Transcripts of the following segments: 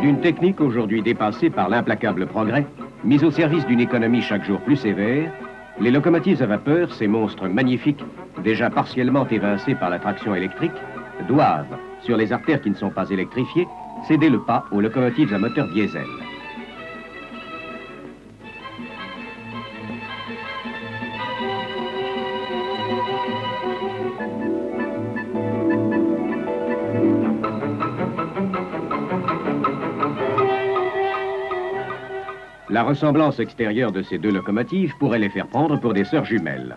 D'une technique aujourd'hui dépassée par l'implacable progrès, mise au service d'une économie chaque jour plus sévère, les locomotives à vapeur, ces monstres magnifiques, déjà partiellement évincés par la traction électrique, doivent, sur les artères qui ne sont pas électrifiées, céder le pas aux locomotives à moteur diesel. La ressemblance extérieure de ces deux locomotives pourrait les faire prendre pour des sœurs jumelles.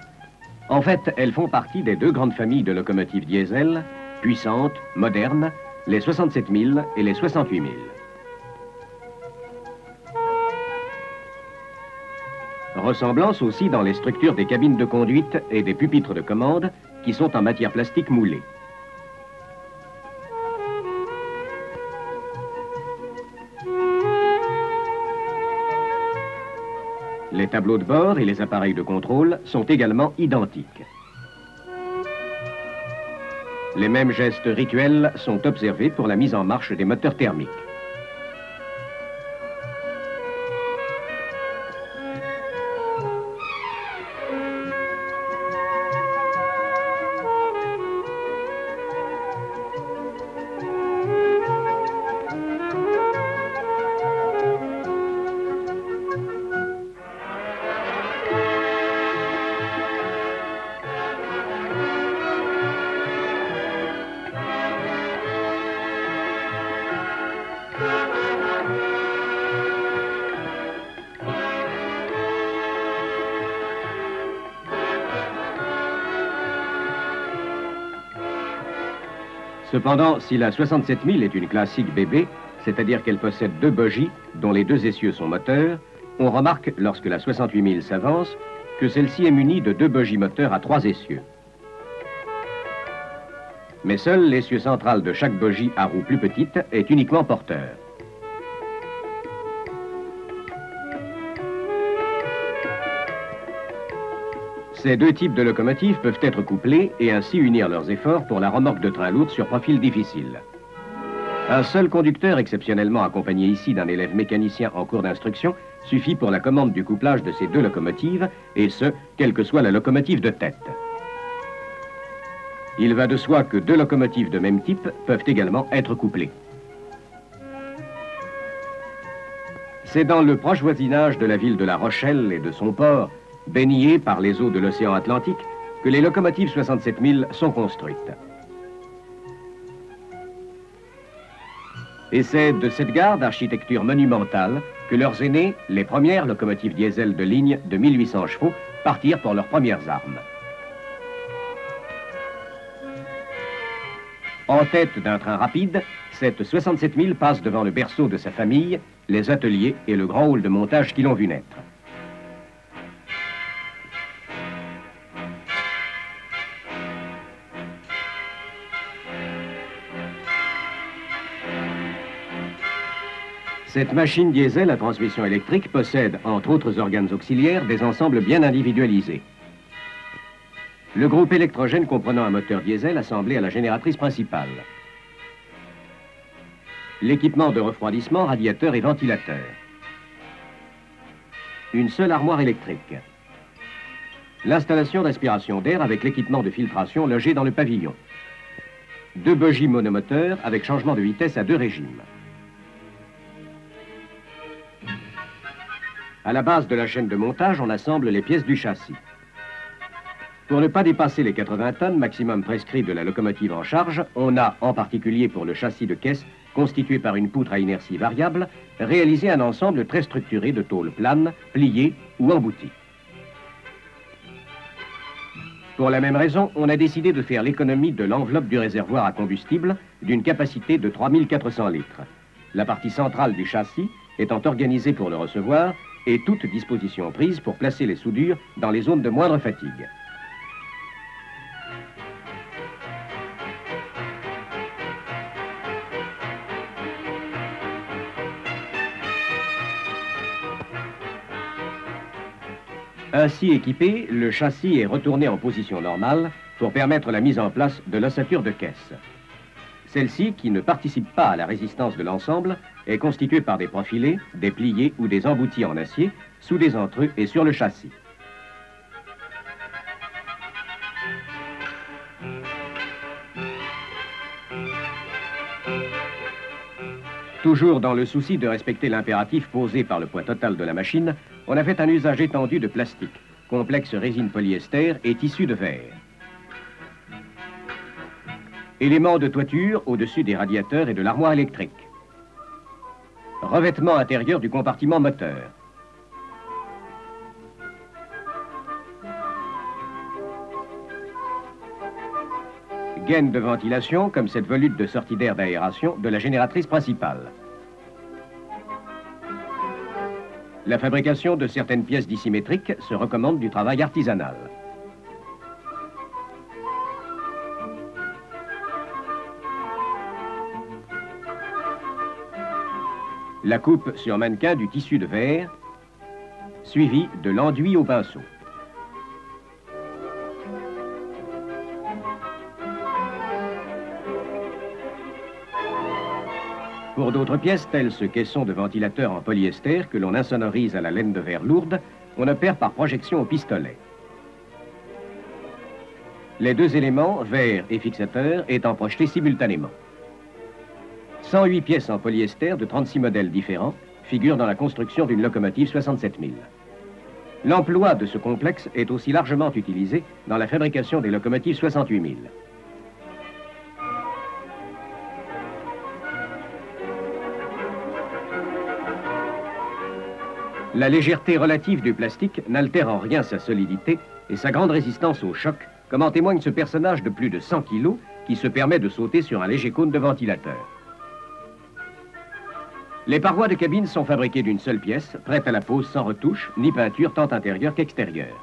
En fait, elles font partie des deux grandes familles de locomotives diesel, puissantes, modernes, les 67 000 et les 68 000. Ressemblance aussi dans les structures des cabines de conduite et des pupitres de commande qui sont en matière plastique moulée. Les tableaux de bord et les appareils de contrôle sont également identiques. Les mêmes gestes rituels sont observés pour la mise en marche des moteurs thermiques. Cependant, si la 67 000 est une classique bébé, c'est-à-dire qu'elle possède deux bogies, dont les deux essieux sont moteurs, on remarque, lorsque la 68 000 s'avance, que celle-ci est munie de deux bogies moteurs à 3 essieux. Mais seul l'essieu central de chaque bogie à roue plus petite est uniquement porteur. Ces deux types de locomotives peuvent être couplés et ainsi unir leurs efforts pour la remorque de train lourd sur profil difficile. Un seul conducteur, exceptionnellement accompagné ici d'un élève mécanicien en cours d'instruction, suffit pour la commande du couplage de ces deux locomotives, et ce, quelle que soit la locomotive de tête. Il va de soi que deux locomotives de même type peuvent également être couplées. C'est dans le proche voisinage de la ville de La Rochelle et de son port, baignés par les eaux de l'océan Atlantique, que les locomotives 67 000 sont construites. Et c'est de cette gare d'architecture monumentale que leurs aînés, les premières locomotives diesel de ligne de 1800 chevaux, partirent pour leurs premières armes. En tête d'un train rapide, cette 67 000 passe devant le berceau de sa famille, les ateliers et le grand hall de montage qui l'ont vu naître. Cette machine diesel à transmission électrique possède, entre autres organes auxiliaires, des ensembles bien individualisés. Le groupe électrogène comprenant un moteur diesel assemblé à la génératrice principale. L'équipement de refroidissement, radiateur et ventilateur. Une seule armoire électrique. L'installation d'aspiration d'air avec l'équipement de filtration logé dans le pavillon. 2 bogies monomoteurs avec changement de vitesse à 2 régimes. À la base de la chaîne de montage, on assemble les pièces du châssis. Pour ne pas dépasser les 80 tonnes, maximum prescrit de la locomotive en charge, on a, en particulier pour le châssis de caisse, constitué par une poutre à inertie variable, réalisé un ensemble très structuré de tôles planes, pliées ou embouties. Pour la même raison, on a décidé de faire l'économie de l'enveloppe du réservoir à combustible d'une capacité de 3400 litres. La partie centrale du châssis étant organisée pour le recevoir et toute disposition prise pour placer les soudures dans les zones de moindre fatigue. Ainsi équipé, le châssis est retourné en position normale pour permettre la mise en place de l'ossature de caisse. Celle-ci, qui ne participe pas à la résistance de l'ensemble, est constituée par des profilés, des pliés ou des emboutis en acier, soudés entre eux et sur le châssis. Toujours dans le souci de respecter l'impératif posé par le poids total de la machine, on a fait un usage étendu de plastique, complexe résine polyester et tissu de verre. Éléments de toiture au-dessus des radiateurs et de l'armoire électrique. Revêtement intérieur du compartiment moteur. Gaine de ventilation, comme cette volute de sortie d'air d'aération de la génératrice principale. La fabrication de certaines pièces dissymétriques se recommande du travail artisanal. La coupe sur mannequin du tissu de verre, suivi de l'enduit au pinceau. Pour d'autres pièces, telles ce caisson de ventilateur en polyester que l'on insonorise à la laine de verre lourde, on opère par projection au pistolet. Les 2 éléments, verre et fixateur, étant projetés simultanément. 108 pièces en polyester de 36 modèles différents figurent dans la construction d'une locomotive 67 000. L'emploi de ce complexe est aussi largement utilisé dans la fabrication des locomotives 68 000. La légèreté relative du plastique n'altère en rien sa solidité et sa grande résistance au choc, comme en témoigne ce personnage de plus de 100 kg qui se permet de sauter sur un léger cône de ventilateur. Les parois de cabine sont fabriquées d'une seule pièce, prêtes à la pose sans retouche, ni peinture tant intérieure qu'extérieure.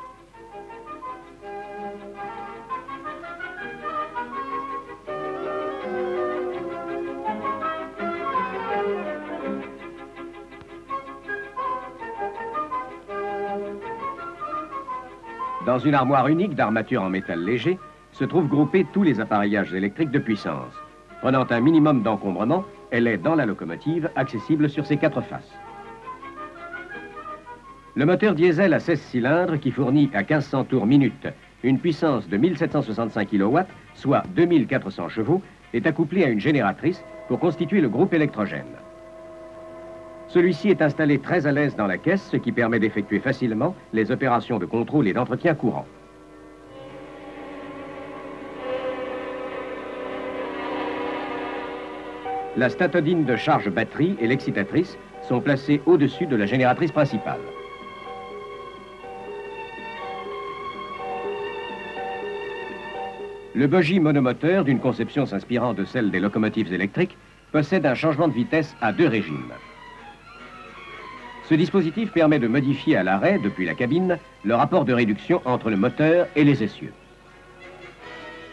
Dans une armoire unique d'armature en métal léger, se trouvent groupés tous les appareillages électriques de puissance. Prenant un minimum d'encombrement, elle est, dans la locomotive, accessible sur ses 4 faces. Le moteur diesel à 16 cylindres qui fournit à 1500 tours minute une puissance de 1765 kW, soit 2400 chevaux, est accouplé à une génératrice pour constituer le groupe électrogène. Celui-ci est installé très à l'aise dans la caisse, ce qui permet d'effectuer facilement les opérations de contrôle et d'entretien courant. La statodine de charge batterie et l'excitatrice sont placées au-dessus de la génératrice principale. Le bogie monomoteur, d'une conception s'inspirant de celle des locomotives électriques, possède un changement de vitesse à 2 régimes. Ce dispositif permet de modifier à l'arrêt, depuis la cabine, le rapport de réduction entre le moteur et les essieux.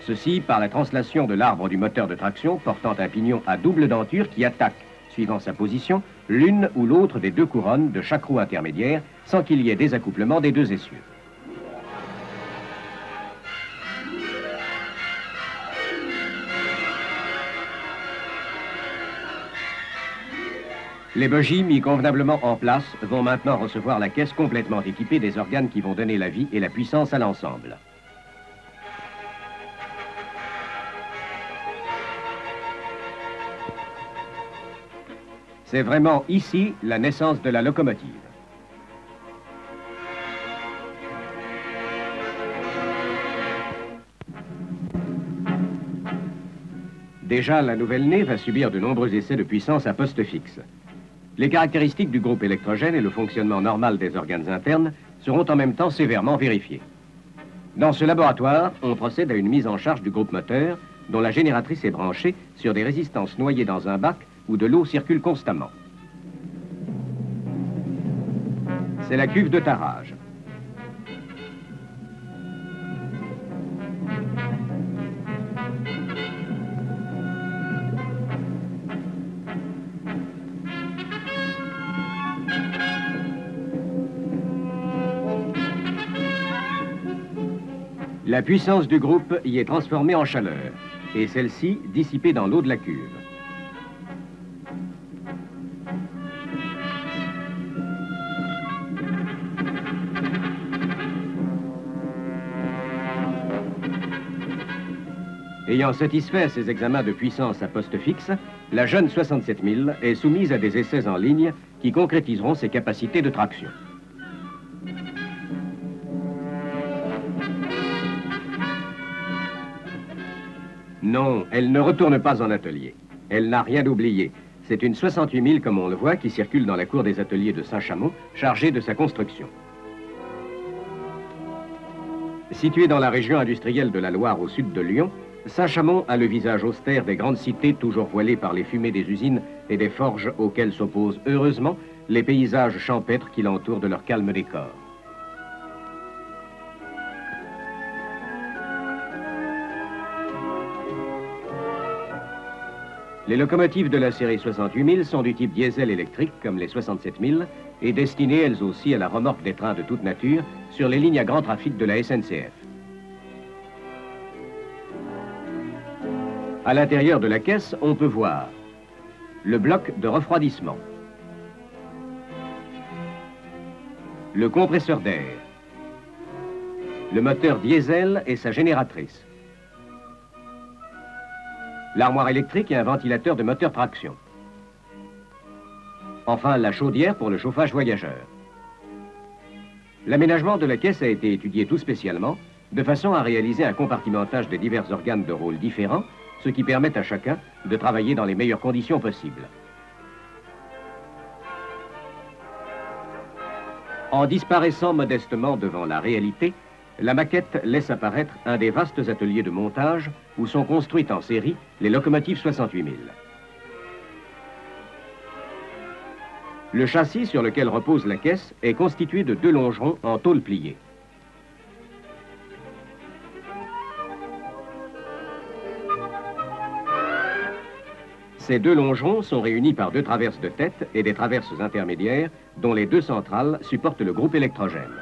Ceci par la translation de l'arbre du moteur de traction portant un pignon à double denture qui attaque, suivant sa position, l'une ou l'autre des 2 couronnes de chaque roue intermédiaire sans qu'il y ait désaccouplement des 2 essieux. Les bogies mis convenablement en place vont maintenant recevoir la caisse complètement équipée des organes qui vont donner la vie et la puissance à l'ensemble. C'est vraiment ici la naissance de la locomotive. Déjà, la nouvelle-née va subir de nombreux essais de puissance à poste fixe. Les caractéristiques du groupe électrogène et le fonctionnement normal des organes internes seront en même temps sévèrement vérifiés. Dans ce laboratoire, on procède à une mise en charge du groupe moteur, dont la génératrice est branchée sur des résistances noyées dans un bac où de l'eau circule constamment. C'est la cuve de tarage. La puissance du groupe y est transformée en chaleur, et celle-ci dissipée dans l'eau de la cuve. Ayant satisfait ces examens de puissance à poste fixe, la jeune 67 000 est soumise à des essais en ligne qui concrétiseront ses capacités de traction. Non, elle ne retourne pas en atelier. Elle n'a rien oublié. C'est une 68 000, comme on le voit, qui circule dans la cour des ateliers de Saint-Chamond, chargée de sa construction. Située dans la région industrielle de la Loire au sud de Lyon, Saint-Chamond a le visage austère des grandes cités toujours voilées par les fumées des usines et des forges auxquelles s'opposent heureusement les paysages champêtres qui l'entourent de leur calme décor. Les locomotives de la série 68 000 sont du type diesel électrique comme les 67 000 et destinées elles aussi à la remorque des trains de toute nature sur les lignes à grand trafic de la SNCF. À l'intérieur de la caisse, on peut voir le bloc de refroidissement, le compresseur d'air, le moteur diesel et sa génératrice, l'armoire électrique et un ventilateur de moteur traction. Enfin, la chaudière pour le chauffage voyageur. L'aménagement de la caisse a été étudié tout spécialement, de façon à réaliser un compartimentage des divers organes de rôle différents, ce qui permet à chacun de travailler dans les meilleures conditions possibles. En disparaissant modestement devant la réalité, la maquette laisse apparaître un des vastes ateliers de montage où sont construites en série les locomotives 68 000. Le châssis sur lequel repose la caisse est constitué de 2 longerons en tôle pliée. Ces 2 longerons sont réunis par 2 traverses de tête et des traverses intermédiaires dont les 2 centrales supportent le groupe électrogène.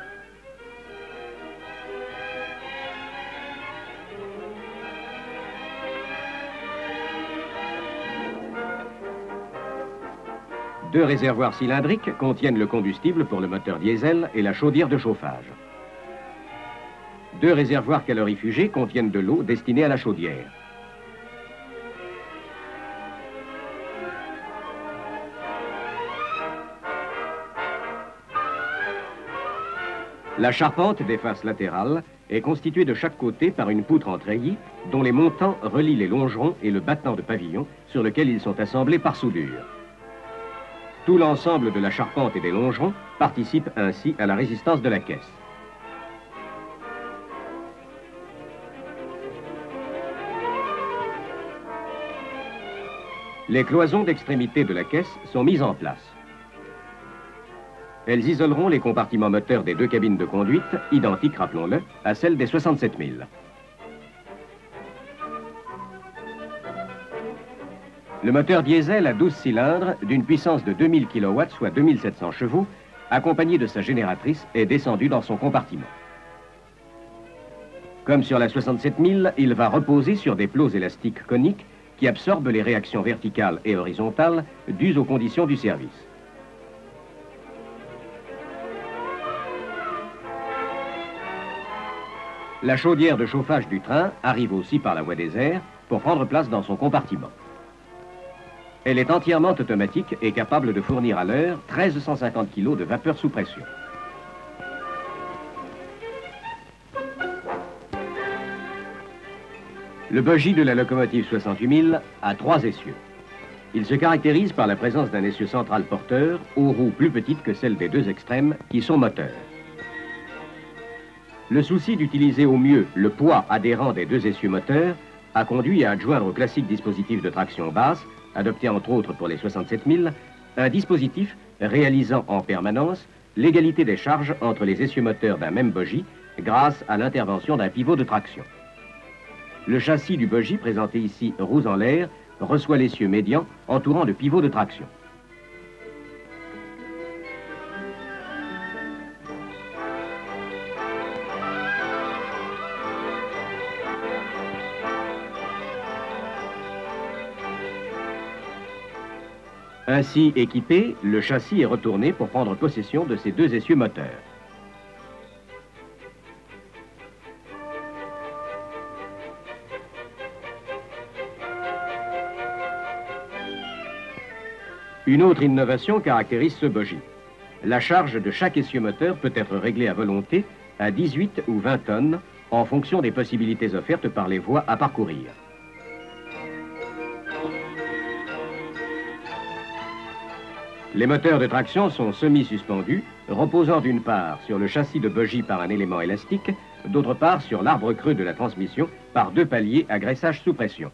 Deux réservoirs cylindriques contiennent le combustible pour le moteur diesel et la chaudière de chauffage. 2 réservoirs calorifugés contiennent de l'eau destinée à la chaudière. La charpente des faces latérales est constituée de chaque côté par une poutre en treillis dont les montants relient les longerons et le battant de pavillon sur lequel ils sont assemblés par soudure. Tout l'ensemble de la charpente et des longerons participe ainsi à la résistance de la caisse. Les cloisons d'extrémité de la caisse sont mises en place. Elles isoleront les compartiments moteurs des 2 cabines de conduite, identiques, rappelons-le, à celles des 67 000. Le moteur diesel à 12 cylindres d'une puissance de 2000 kW, soit 2700 chevaux, accompagné de sa génératrice, est descendu dans son compartiment. Comme sur la 67 000, il va reposer sur des plots élastiques coniques qui absorbent les réactions verticales et horizontales dues aux conditions du service. La chaudière de chauffage du train arrive aussi par la voie des airs pour prendre place dans son compartiment. Elle est entièrement automatique et capable de fournir à l'heure 1350 kg de vapeur sous pression. Le bogie de la locomotive 68 000 a 3 essieux. Il se caractérise par la présence d'un essieu central porteur aux roues plus petites que celles des 2 extrêmes qui sont moteurs. Le souci d'utiliser au mieux le poids adhérent des 2 essieux moteurs a conduit à adjoindre au classique dispositif de traction basse, adopté entre autres pour les 67 000, un dispositif réalisant en permanence l'égalité des charges entre les essieux moteurs d'un même bogie grâce à l'intervention d'un pivot de traction. Le châssis du bogie, présenté ici roues en l'air, reçoit l'essieu médian entourant le pivot de traction. Ainsi équipé, le châssis est retourné pour prendre possession de ces 2 essieux moteurs. Une autre innovation caractérise ce bogie. La charge de chaque essieu moteur peut être réglée à volonté à 18 ou 20 tonnes en fonction des possibilités offertes par les voies à parcourir. Les moteurs de traction sont semi-suspendus, reposant d'une part sur le châssis de bogie par un élément élastique, d'autre part sur l'arbre creux de la transmission par 2 paliers à graissage sous pression.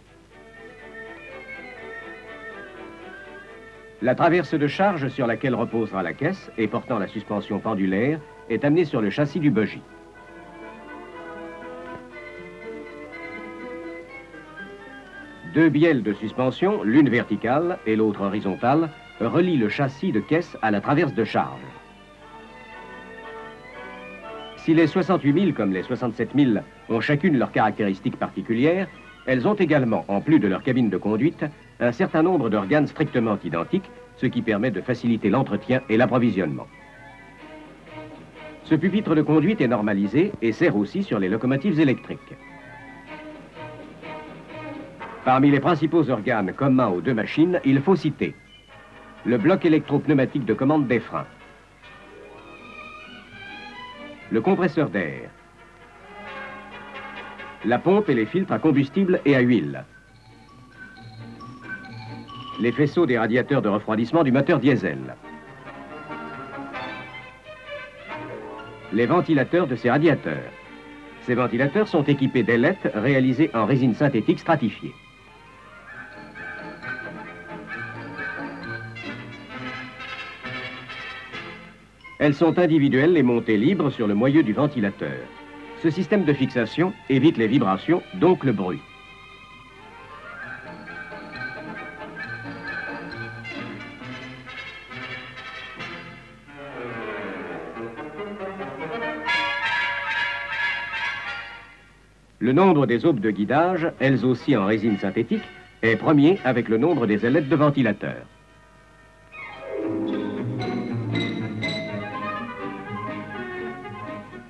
La traverse de charge sur laquelle reposera la caisse et portant la suspension pendulaire est amenée sur le châssis du bogie. Deux bielles de suspension, l'une verticale et l'autre horizontale, relient le châssis de caisse à la traverse de charge. Si les 68 000 comme les 67 000 ont chacune leurs caractéristiques particulières, elles ont également, en plus de leur cabine de conduite, un certain nombre d'organes strictement identiques, ce qui permet de faciliter l'entretien et l'approvisionnement. Ce pupitre de conduite est normalisé et sert aussi sur les locomotives électriques. Parmi les principaux organes communs aux 2 machines, il faut citer le bloc électropneumatique de commande des freins, le compresseur d'air, la pompe et les filtres à combustible et à huile, les faisceaux des radiateurs de refroidissement du moteur diesel, les ventilateurs de ces radiateurs. Ces ventilateurs sont équipés d'ailettes réalisées en résine synthétique stratifiée. Elles sont individuelles et montées libres sur le moyeu du ventilateur. Ce système de fixation évite les vibrations, donc le bruit. Le nombre des aubes de guidage, elles aussi en résine synthétique, est premier avec le nombre des ailettes de ventilateur.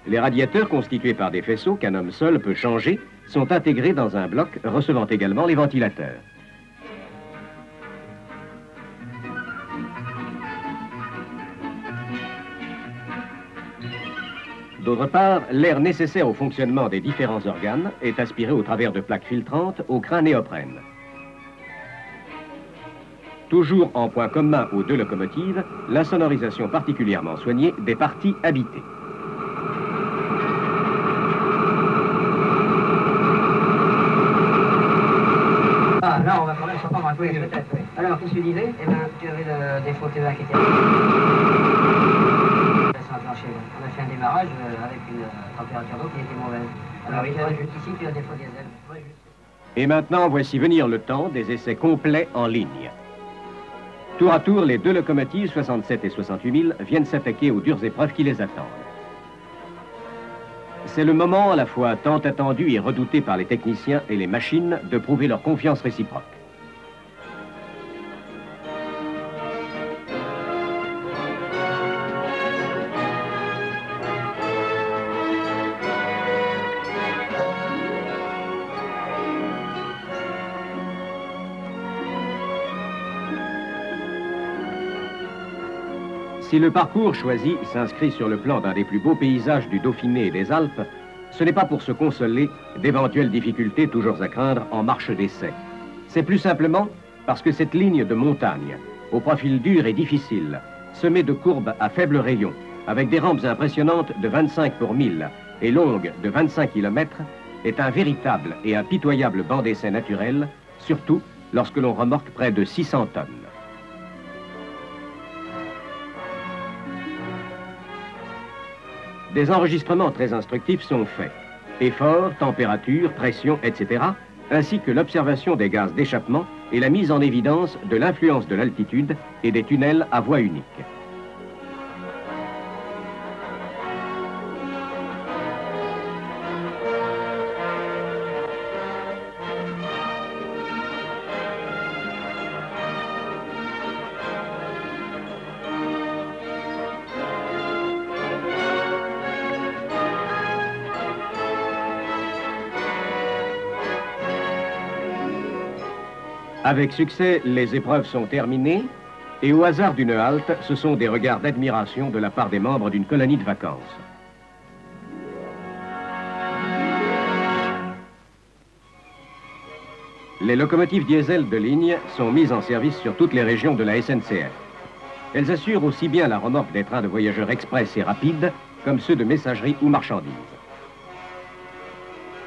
Les radiateurs constitués par des faisceaux qu'un homme seul peut changer sont intégrés dans un bloc recevant également les ventilateurs. D'autre part, l'air nécessaire au fonctionnement des différents organes est aspiré au travers de plaques filtrantes au crin néoprène. Toujours en point commun aux 2 locomotives, l'insonorisation particulièrement soignée des parties habitées. Ah, là, on va quand même s'entendre un peu, peut-être, oui. Alors, qu'est-ce que tu disais? Eh bien, tu avais le défaut TVA qui était... On a fait un démarrage avec une température d'eau qui était mauvaise. Alors, il y a juste ici, tu as le défaut diesel. Et maintenant, voici venir le temps des essais complets en ligne. Tour à tour, les 2 locomotives, 67 et 68 000, viennent s'attaquer aux dures épreuves qui les attendent. C'est le moment à la fois tant attendu et redouté par les techniciens et les machines de prouver leur confiance réciproque. Si le parcours choisi s'inscrit sur le plan d'un des plus beaux paysages du Dauphiné et des Alpes, ce n'est pas pour se consoler d'éventuelles difficultés toujours à craindre en marche d'essai. C'est plus simplement parce que cette ligne de montagne, au profil dur et difficile, semée de courbes à faible rayon, avec des rampes impressionnantes de 25 pour 1000 et longues de 25 km, est un véritable et impitoyable banc d'essai naturel, surtout lorsque l'on remorque près de 600 tonnes. Des enregistrements très instructifs sont faits. Effort, température, pression, etc., ainsi que l'observation des gaz d'échappement et la mise en évidence de l'influence de l'altitude et des tunnels à voie unique. Avec succès, les épreuves sont terminées et au hasard d'une halte, ce sont des regards d'admiration de la part des membres d'une colonie de vacances. Les locomotives diesel de ligne sont mises en service sur toutes les régions de la SNCF. Elles assurent aussi bien la remorque des trains de voyageurs express et rapides comme ceux de messagerie ou marchandises.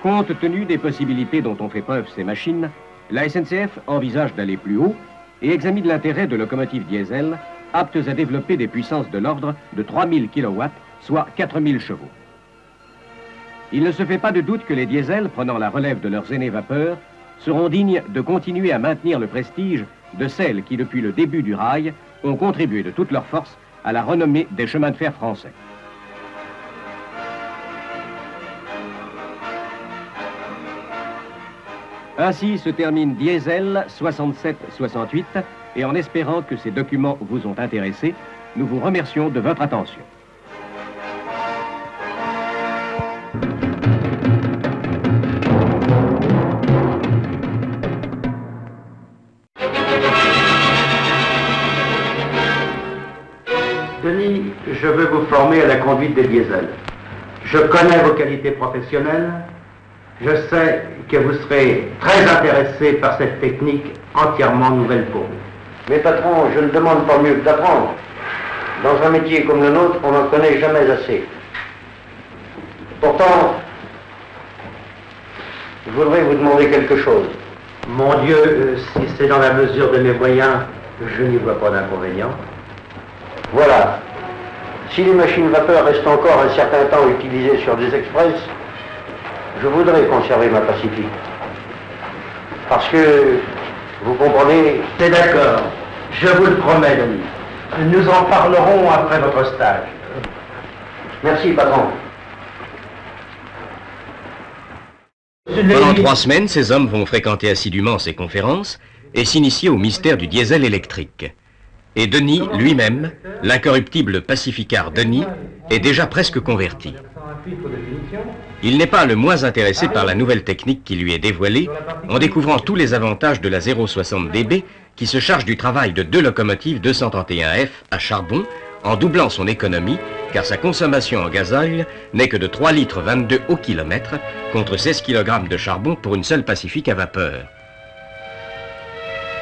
Compte tenu des possibilités dont ont fait preuve ces machines, la SNCF envisage d'aller plus haut et examine l'intérêt de locomotives diesel aptes à développer des puissances de l'ordre de 3000 kW, soit 4000 chevaux. Il ne se fait pas de doute que les diesels, prenant la relève de leurs aînés vapeurs, seront dignes de continuer à maintenir le prestige de celles qui, depuis le début du rail, ont contribué de toute leur force à la renommée des chemins de fer français. Ainsi se termine Diesel 67-68 et en espérant que ces documents vous ont intéressé, nous vous remercions de votre attention. Denis, je veux vous former à la conduite des diesels. Je connais vos qualités professionnelles. Je sais que vous serez très intéressé par cette technique entièrement nouvelle pour vous. Mais patron, je ne demande pas mieux que d'apprendre. Dans un métier comme le nôtre, on n'en connaît jamais assez. Pourtant, je voudrais vous demander quelque chose. Mon Dieu, si c'est dans la mesure de mes moyens, je n'y vois pas d'inconvénient. Voilà. Si les machines vapeur restent encore un certain temps utilisées sur des express, je voudrais conserver ma Pacifique. Parce que, vous comprenez... C'est d'accord. Je vous le promets, Denis. Nous en parlerons après votre stage. Merci, patron. Pendant 3 semaines, ces hommes vont fréquenter assidûment ces conférences et s'initier au mystère du diesel électrique. Et Denis, lui-même, l'incorruptible pacificard Denis, est déjà presque converti. Il n'est pas le moins intéressé par la nouvelle technique qui lui est dévoilée en découvrant tous les avantages de la 060 DB qui se charge du travail de 2 locomotives 231F à charbon en doublant son économie car sa consommation en gasoil n'est que de 3,22 litres au kilomètre contre 16 kg de charbon pour une seule Pacifique à vapeur.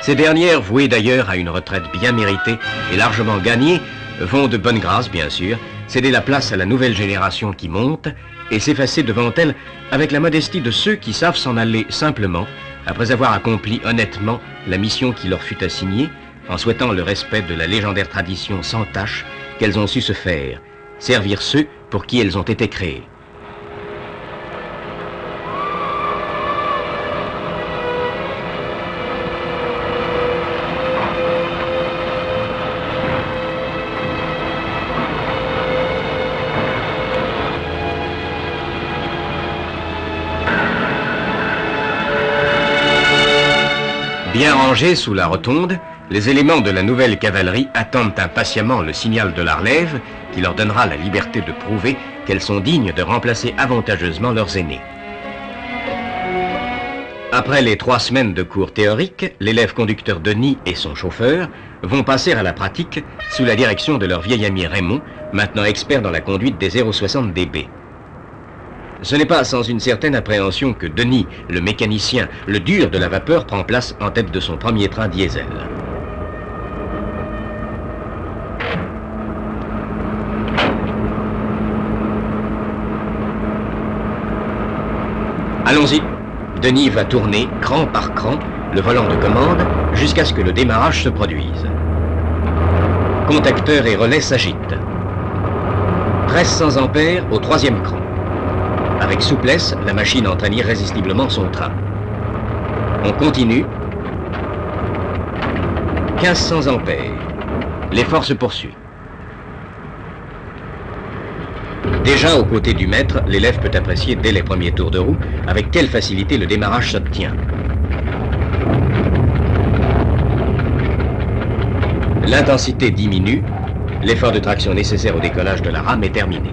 Ces dernières, vouées d'ailleurs à une retraite bien méritée et largement gagnée, vont de bonne grâce, bien sûr, céder la place à la nouvelle génération qui monte et s'effacer devant elle avec la modestie de ceux qui savent s'en aller simplement, après avoir accompli honnêtement la mission qui leur fut assignée, en souhaitant le respect de la légendaire tradition sans tache qu'elles ont su se faire, servir ceux pour qui elles ont été créées. Bien rangés sous la rotonde, les éléments de la nouvelle cavalerie attendent impatiemment le signal de la relève qui leur donnera la liberté de prouver qu'elles sont dignes de remplacer avantageusement leurs aînés. Après les 3 semaines de cours théoriques, l'élève conducteur Denis et son chauffeur vont passer à la pratique sous la direction de leur vieil ami Raymond, maintenant expert dans la conduite des 060 DB. Ce n'est pas sans une certaine appréhension que Denis, le mécanicien, le dur de la vapeur, prend place en tête de son premier train diesel. Allons-y. Denis va tourner, cran par cran, le volant de commande, jusqu'à ce que le démarrage se produise. Contacteur et relais s'agitent. 1300 ampères au 3e cran. Avec souplesse, la machine entraîne irrésistiblement son train. On continue. 1500 ampères. L'effort se poursuit. Déjà, aux côtés du maître, l'élève peut apprécier dès les premiers tours de roue avec quelle facilité le démarrage s'obtient. L'intensité diminue, l'effort de traction nécessaire au décollage de la rame est terminé.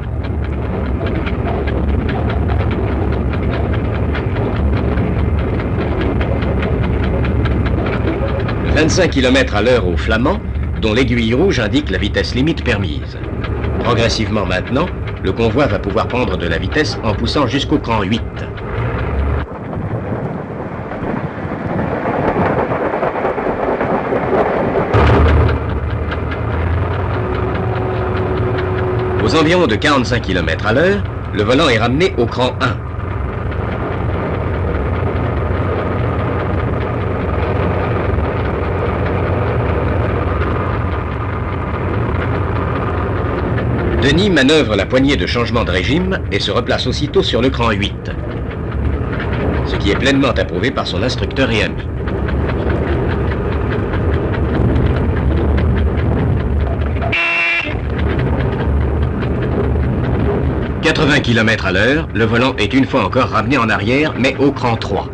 « 25 km à l'heure au flamand, dont l'aiguille rouge indique la vitesse limite permise. Progressivement maintenant, le convoi va pouvoir prendre de la vitesse en poussant jusqu'au cran 8. Aux environs de 45 km à l'heure, le volant est ramené au cran 1. Denis manœuvre la poignée de changement de régime et se replace aussitôt sur le cran 8, ce qui est pleinement approuvé par son instructeur et ami. « 80 km à l'heure, le volant est une fois encore ramené en arrière, mais au cran 3.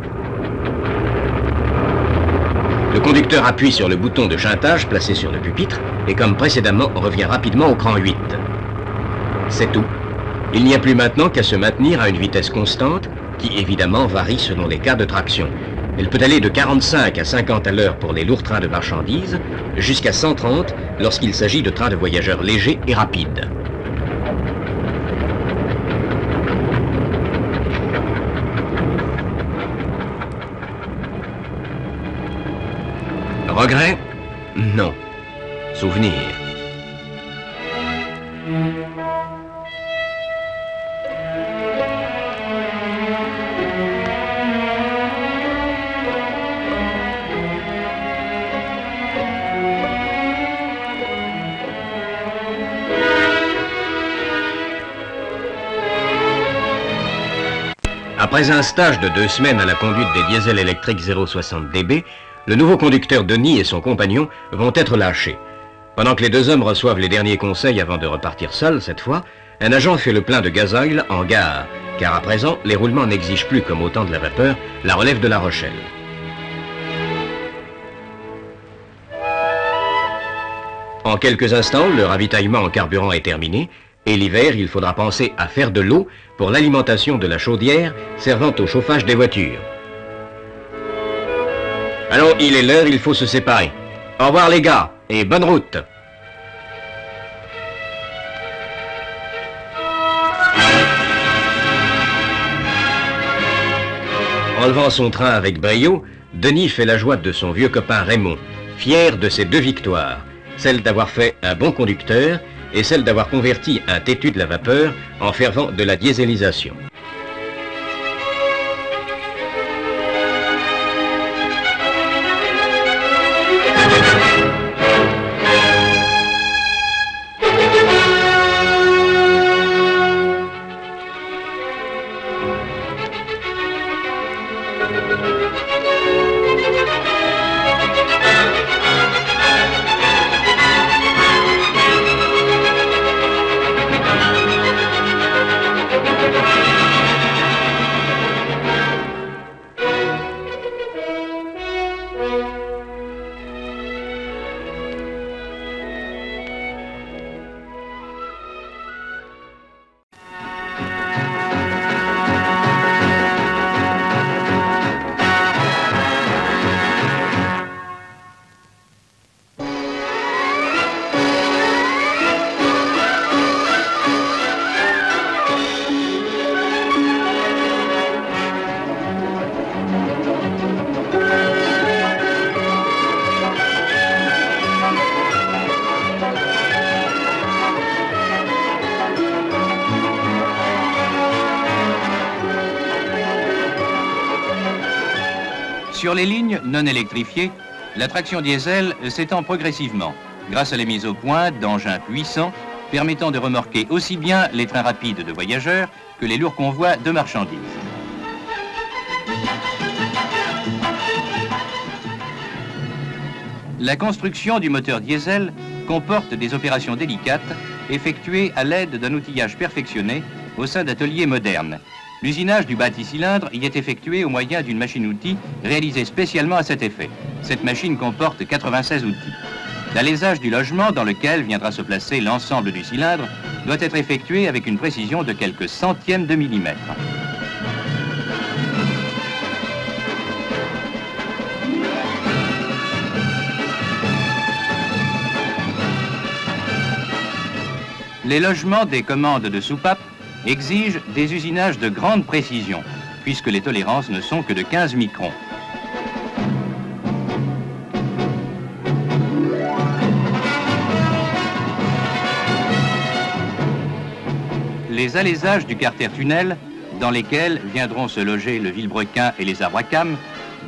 Le conducteur appuie sur le bouton de chantage placé sur le pupitre et comme précédemment, on revient rapidement au cran 8. C'est tout. Il n'y a plus maintenant qu'à se maintenir à une vitesse constante qui évidemment varie selon les cas de traction. Elle peut aller de 45 à 50 à l'heure pour les lourds trains de marchandises, jusqu'à 130 lorsqu'il s'agit de trains de voyageurs légers et rapides. Regret? Non. Souvenir. Après un stage de 2 semaines à la conduite des diesels électriques 060 DB, le nouveau conducteur Denis et son compagnon vont être lâchés. Pendant que les 2 hommes reçoivent les derniers conseils avant de repartir seuls cette fois, un agent fait le plein de gasoil en gare, car à présent, les roulements n'exigent plus, comme au temps de la vapeur, la relève de La Rochelle. En quelques instants, le ravitaillement en carburant est terminé, et l'hiver, il faudra penser à faire de l'eau pour l'alimentation de la chaudière servant au chauffage des voitures. Allons, il est l'heure, il faut se séparer. Au revoir les gars, et bonne route. Enlevant son train avec brio, Denis fait la joie de son vieux copain Raymond, fier de ses 2 victoires, celle d'avoir fait un bon conducteur et celle d'avoir converti un têtu de la vapeur en fervent de la dieselisation. Sur les lignes non électrifiées, la traction diesel s'étend progressivement grâce à la mise au point d'engins puissants permettant de remorquer aussi bien les trains rapides de voyageurs que les lourds convois de marchandises. La construction du moteur diesel comporte des opérations délicates effectuées à l'aide d'un outillage perfectionné au sein d'ateliers modernes. L'usinage du bâti-cylindre y est effectué au moyen d'une machine-outil réalisée spécialement à cet effet. Cette machine comporte 96 outils. L'alésage du logement dans lequel viendra se placer l'ensemble du cylindre doit être effectué avec une précision de quelques centièmes de millimètre. Les logements des commandes de soupapes exigent des usinages de grande précision, puisque les tolérances ne sont que de 15 microns. Les alésages du carter-tunnel, dans lesquels viendront se loger le vilebrequin et les arbres à cames,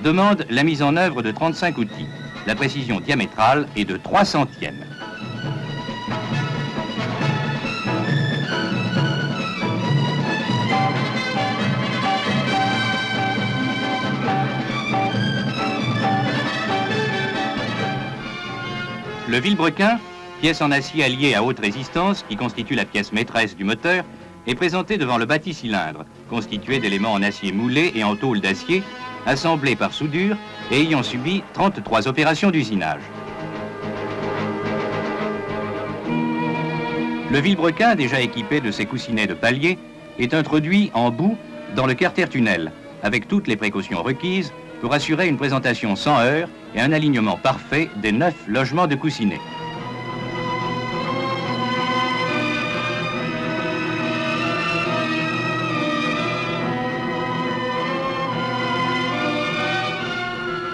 demandent la mise en œuvre de 35 outils. La précision diamétrale est de 3 centièmes. Le vilebrequin, pièce en acier alliée à haute résistance qui constitue la pièce maîtresse du moteur, est présenté devant le bâti-cylindre, constitué d'éléments en acier moulé et en tôle d'acier, assemblés par soudure et ayant subi 33 opérations d'usinage. Le vilebrequin, déjà équipé de ses coussinets de palier, est introduit en bout dans le carter-tunnel, avec toutes les précautions requises pour assurer une présentation sans heurts et un alignement parfait des 9 logements de coussinets.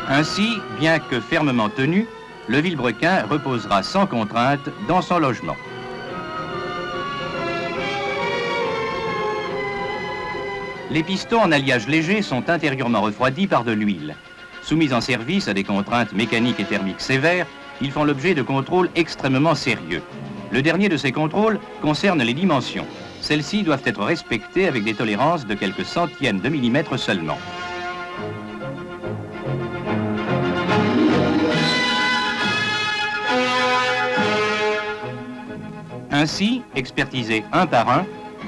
Ainsi, bien que fermement tenu, le vilebrequin reposera sans contrainte dans son logement. Les pistons en alliage léger sont intérieurement refroidis par de l'huile. Soumis en service à des contraintes mécaniques et thermiques sévères, ils font l'objet de contrôles extrêmement sérieux. Le dernier de ces contrôles concerne les dimensions. Celles-ci doivent être respectées avec des tolérances de quelques centièmes de millimètre seulement. Ainsi, expertisés un par un,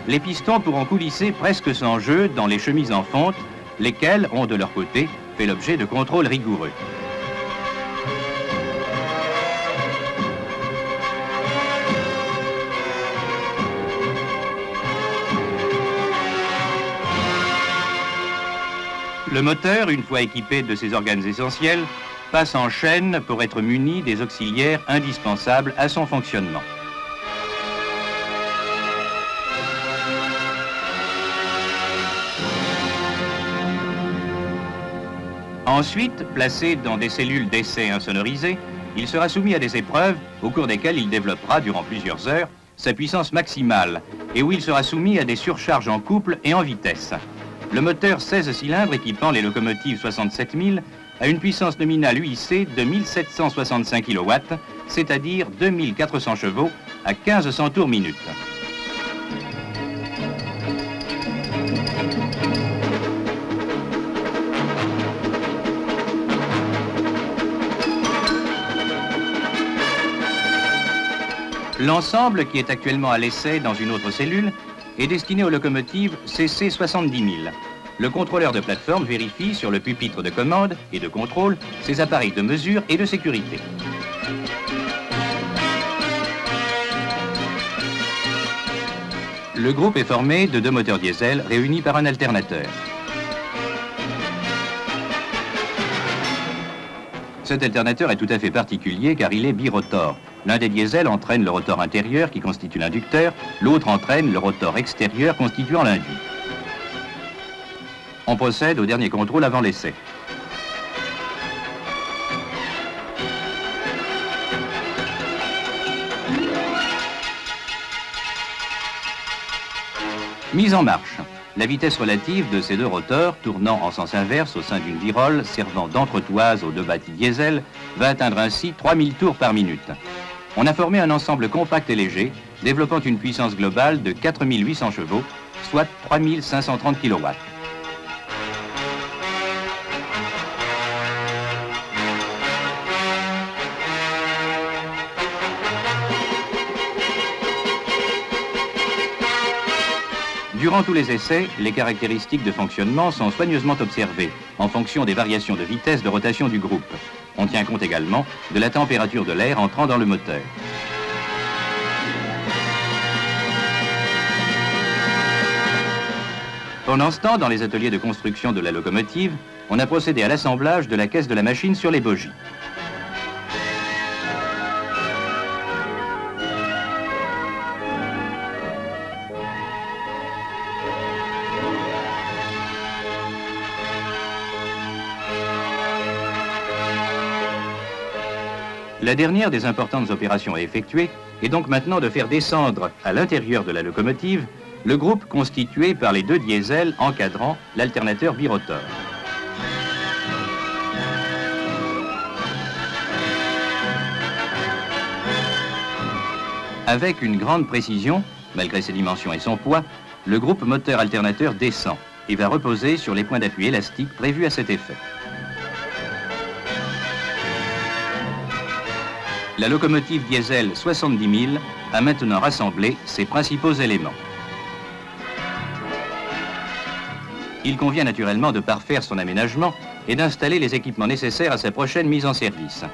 les pistons pourront coulisser presque sans jeu dans les chemises en fonte, lesquelles ont de leur côté fait l'objet de contrôles rigoureux. Le moteur, une fois équipé de ses organes essentiels, passe en chaîne pour être muni des auxiliaires indispensables à son fonctionnement. Ensuite, placé dans des cellules d'essai insonorisées, il sera soumis à des épreuves au cours desquelles il développera durant plusieurs heures sa puissance maximale et où il sera soumis à des surcharges en couple et en vitesse. Le moteur 16 cylindres équipant les locomotives 67 000 a une puissance nominale UIC de 1765 kW, c'est-à-dire 2400 chevaux à 1500 tours minute. L'ensemble, qui est actuellement à l'essai dans une autre cellule, est destiné aux locomotives CC 70 000. Le contrôleur de plateforme vérifie sur le pupitre de commande et de contrôle ses appareils de mesure et de sécurité. Le groupe est formé de 2 moteurs diesel réunis par un alternateur. Cet alternateur est tout à fait particulier car il est birotor. L'un des diesels entraîne le rotor intérieur qui constitue l'inducteur, l'autre entraîne le rotor extérieur constituant l'induit. On procède au dernier contrôle avant l'essai. Mise en marche. la vitesse relative de ces deux roteurs, tournant en sens inverse au sein d'une virole servant d'entretoise aux deux bâtis diesel, va atteindre ainsi 3000 tours par minute. On a formé un ensemble compact et léger, développant une puissance globale de 4800 chevaux, soit 3530 kW. Durant tous les essais, les caractéristiques de fonctionnement sont soigneusement observées en fonction des variations de vitesse de rotation du groupe. On tient compte également de la température de l'air entrant dans le moteur. Pendant ce temps, dans les ateliers de construction de la locomotive, on a procédé à l'assemblage de la caisse de la machine sur les bogies. La dernière des importantes opérations à effectuer est donc maintenant de faire descendre à l'intérieur de la locomotive le groupe constitué par les deux diesels encadrant l'alternateur birotor. Avec une grande précision, malgré ses dimensions et son poids, le groupe moteur-alternateur descend et va reposer sur les points d'appui élastiques prévus à cet effet. La locomotive diesel 70 000 a maintenant rassemblé ses principaux éléments. Il convient naturellement de parfaire son aménagement et d'installer les équipements nécessaires à sa prochaine mise en service.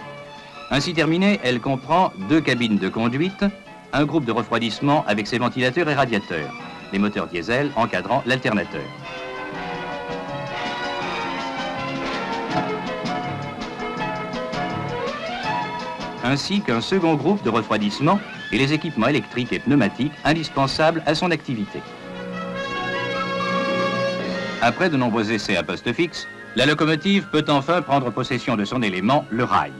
Ainsi terminée, elle comprend 2 cabines de conduite, un groupe de refroidissement avec ses ventilateurs et radiateurs, les moteurs diesel encadrant l'alternateur. Ainsi qu'un second groupe de refroidissement et les équipements électriques et pneumatiques indispensables à son activité. Après de nombreux essais à poste fixe, la locomotive peut enfin prendre possession de son élément, le rail.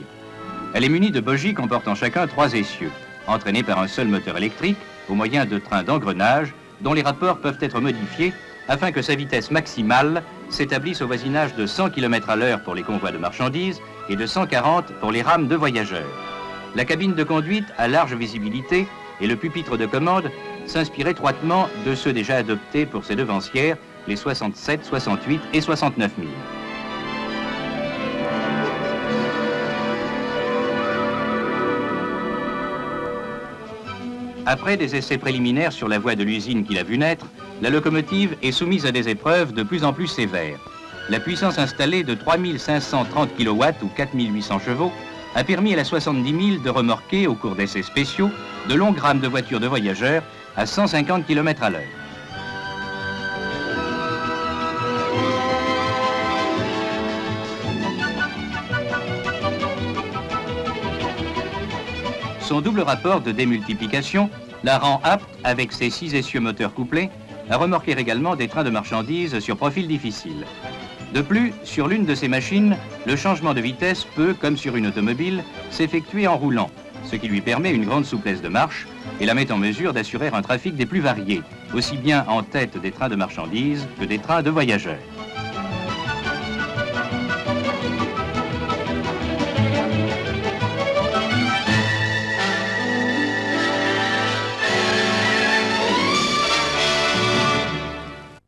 Elle est munie de bogies comportant chacun 3 essieux, entraînés par un seul moteur électrique au moyen de trains d'engrenage dont les rapports peuvent être modifiés afin que sa vitesse maximale s'établisse au voisinage de 100 km à l'heure pour les convois de marchandises et de 140 pour les rames de voyageurs. La cabine de conduite à large visibilité et le pupitre de commande s'inspirent étroitement de ceux déjà adoptés pour ses devancières, les 67, 68 et 69 000. Après des essais préliminaires sur la voie de l'usine qui l'a vu naître, la locomotive est soumise à des épreuves de plus en plus sévères. La puissance installée de 3530 kW ou 4800 chevaux a permis à la 70 000 de remorquer, au cours d'essais spéciaux, de longues rames de voitures de voyageurs à 150 km à l'heure. Son double rapport de démultiplication la rend apte, avec ses 6 essieux moteurs couplés, à remorquer également des trains de marchandises sur profil difficile. De plus, sur l'une de ces machines, le changement de vitesse peut, comme sur une automobile, s'effectuer en roulant, ce qui lui permet une grande souplesse de marche et la met en mesure d'assurer un trafic des plus variés, aussi bien en tête des trains de marchandises que des trains de voyageurs.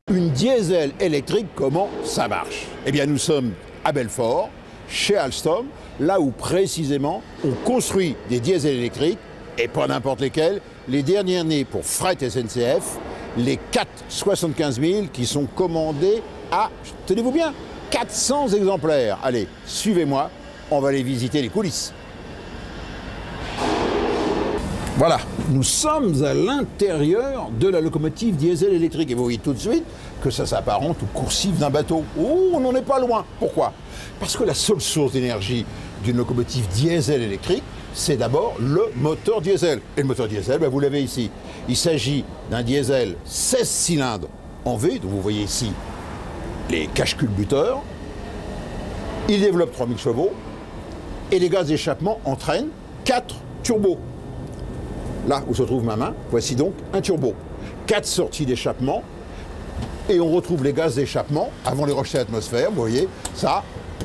Une diesel électrique, comment ça marche? Eh bien, nous sommes à Belfort, chez Alstom, là où précisément on construit des diesels électriques, et pas n'importe lesquels, les derniers nés pour Fret SNCF, les 475 000 qui sont commandés à, tenez-vous bien, 400 exemplaires. Allez, suivez-moi, on va aller visiter les coulisses. Voilà, nous sommes à l'intérieur de la locomotive diesel électrique et vous voyez tout de suite que ça s'apparente au coursif d'un bateau. Oh, on n'en est pas loin. Pourquoi? Parce que la seule source d'énergie d'une locomotive diesel électrique, c'est d'abord le moteur diesel. Et le moteur diesel, ben, vous l'avez ici. Il s'agit d'un diesel 16 cylindres en V, donc vous voyez ici les cache-culbuteurs. Il développe 3000 chevaux et les gaz d'échappement entraînent 4 turbos. Là où se trouve ma main, voici donc un turbo. 4 sorties d'échappement et on retrouve les gaz d'échappement avant les rejeter à l'atmosphère. Vous voyez, ça,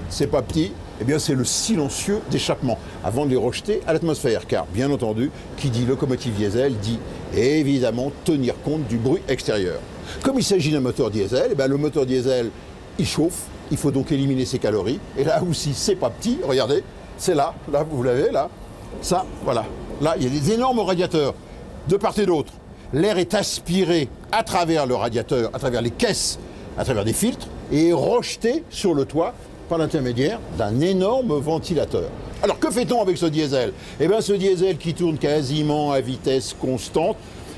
c'est pas petit, eh bien c'est le silencieux d'échappement avant de les rejeter à l'atmosphère. Car, bien entendu, qui dit locomotive diesel dit évidemment tenir compte du bruit extérieur. Comme il s'agit d'un moteur diesel, eh bien, le moteur diesel, il chauffe, il faut donc éliminer ses calories. Et là aussi, c'est pas petit, regardez, c'est là, vous l'avez, là, ça, voilà. Là, il y a des énormes radiateurs de part et d'autre. L'air est aspiré à travers le radiateur, à travers les caisses, à travers des filtres, et est rejeté sur le toit par l'intermédiaire d'un énorme ventilateur. Alors que fait-on avec ce diesel? Eh bien ce diesel qui tourne quasiment à vitesse constante,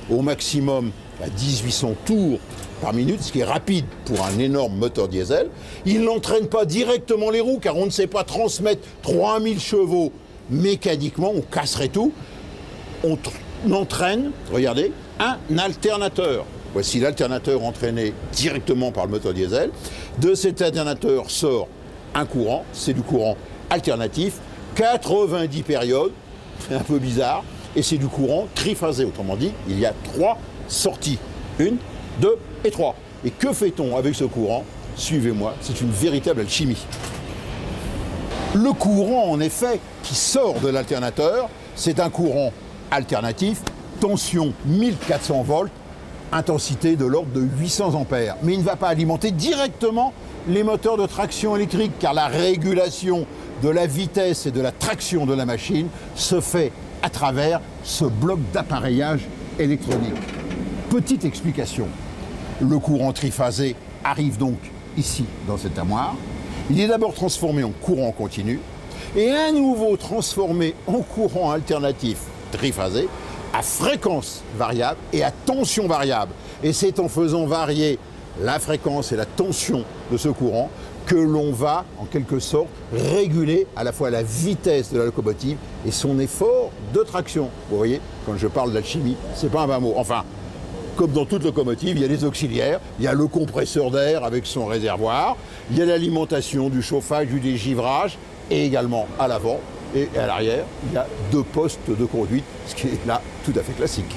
au maximum à 1800 tours par minute, ce qui est rapide pour un énorme moteur diesel, il n'entraîne pas directement les roues, car on ne sait pas transmettre 3000 chevaux mécaniquement, on casserait tout. On entraîne, regardez, un alternateur. Voici l'alternateur entraîné directement par le moteur diesel. De cet alternateur sort un courant, c'est du courant alternatif, 90 périodes, c'est un peu bizarre, et c'est du courant triphasé. Autrement dit, il y a 3 sorties, 1, 2 et 3. Et que fait-on avec ce courant? Suivez-moi, c'est une véritable alchimie. Le courant, en effet, qui sort de l'alternateur, c'est un courant alternatif, tension 1400 volts, intensité de l'ordre de 800 ampères. Mais il ne va pas alimenter directement les moteurs de traction électrique, car la régulation de la vitesse et de la traction de la machine se fait à travers ce bloc d'appareillage électronique. Petite explication, le courant triphasé arrive donc ici, dans cette armoire. Il est d'abord transformé en courant continu et à nouveau transformé en courant alternatif triphasé à fréquence variable et à tension variable. Et c'est en faisant varier la fréquence et la tension de ce courant que l'on va, en quelque sorte, réguler à la fois la vitesse de la locomotive et son effort de traction. Vous voyez, quand je parle d'alchimie, c'est pas un vain mot. Enfin, comme dans toute locomotive, il y a des auxiliaires, il y a le compresseur d'air avec son réservoir, il y a l'alimentation du chauffage, du dégivrage, et également à l'avant et à l'arrière, il y a 2 postes de conduite, ce qui est là tout à fait classique.